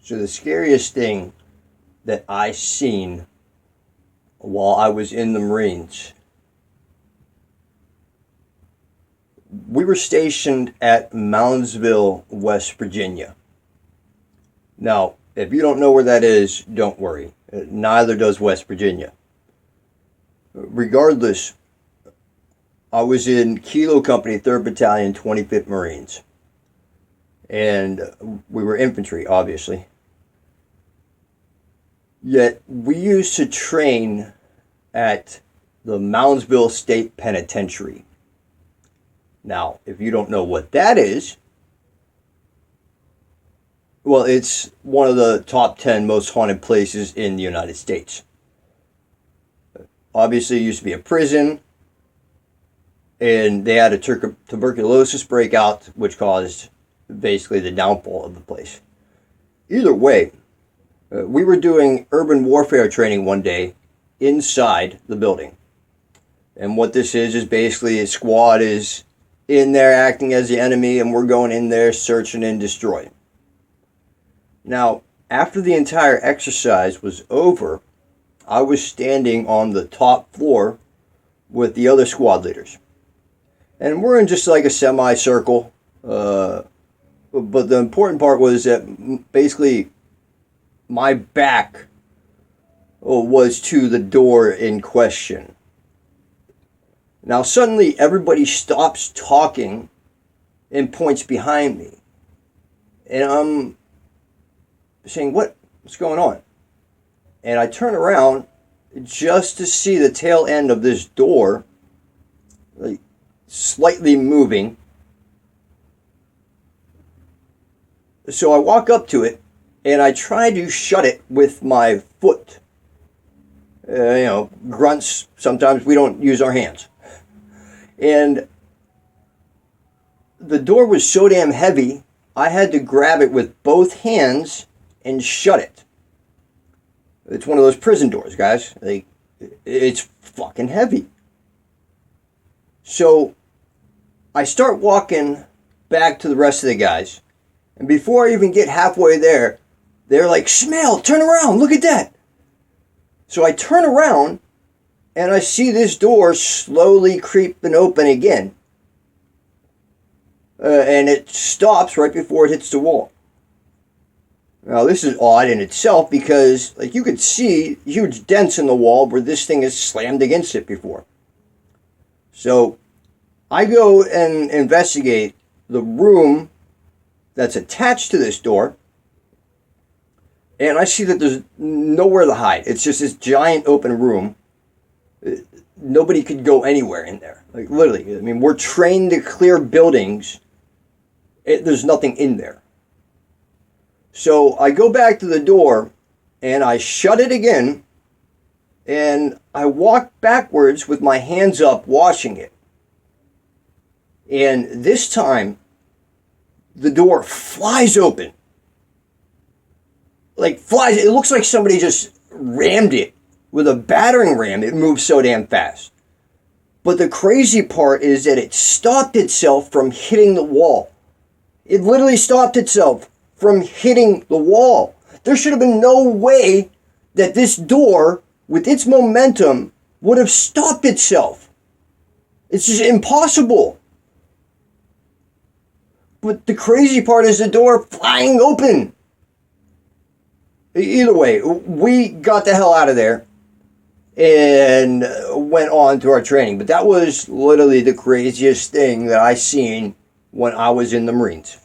So the scariest thing that I seen while I was in the Marines, we were stationed at Moundsville, West Virginia. Now, if you don't know where that is, don't worry. Neither does West Virginia. Regardless, I was in Kilo Company, 3rd Battalion, 25th Marines. And we were infantry, obviously. Yet, we used to train at the Moundsville State Penitentiary. Now, if you don't know what that is, well, it's one of the top 10 most haunted places in the United States. Obviously, it used to be a prison, and they had a tuberculosis breakout, which caused basically the downfall of the place. Either way, we were doing urban warfare training one day inside the building. And what this is basically a squad is in there acting as the enemy, and we're going in there searching and destroying. Now, after the entire exercise was over, I was standing on the top floor with the other squad leaders. And we're in just like a semicircle. But the important part was that basically my back was to the door in question. Now suddenly everybody stops talking and points behind me. And I'm saying, what's going on? And I turn around just to see the tail end of this door like slightly moving. So I walk up to it and I try to shut it with my foot. Grunts, sometimes we don't use our hands. And the door was so damn heavy, I had to grab it with both hands and shut it. It's one of those prison doors, guys. It's fucking heavy. So I start walking back to the rest of the guys. And before I even get halfway there, they're like, Shmael, turn around, look at that. So I turn around and I see this door slowly creeping open again. And it stops right before it hits the wall. Now this is odd in itself because you could see huge dents in the wall where this thing is slammed against it before. So I go and investigate the room that's attached to this door. And I see that there's nowhere to hide. It's just this giant open room. Nobody could go anywhere in there. Literally. I mean, we're trained to clear buildings. There's nothing in there. So I go back to the door and I shut it again. And I walk backwards with my hands up watching it. And this time, the door flies open. Flies. It looks like somebody just rammed it with a battering ram. It moves so damn fast. But the crazy part is that it stopped itself from hitting the wall. It literally stopped itself from hitting the wall. There should have been no way that this door, with its momentum, would have stopped itself. It's just impossible. But the crazy part is the door flying open. Either way, we got the hell out of there and went on to our training. But that was literally the craziest thing that I seen when I was in the Marines.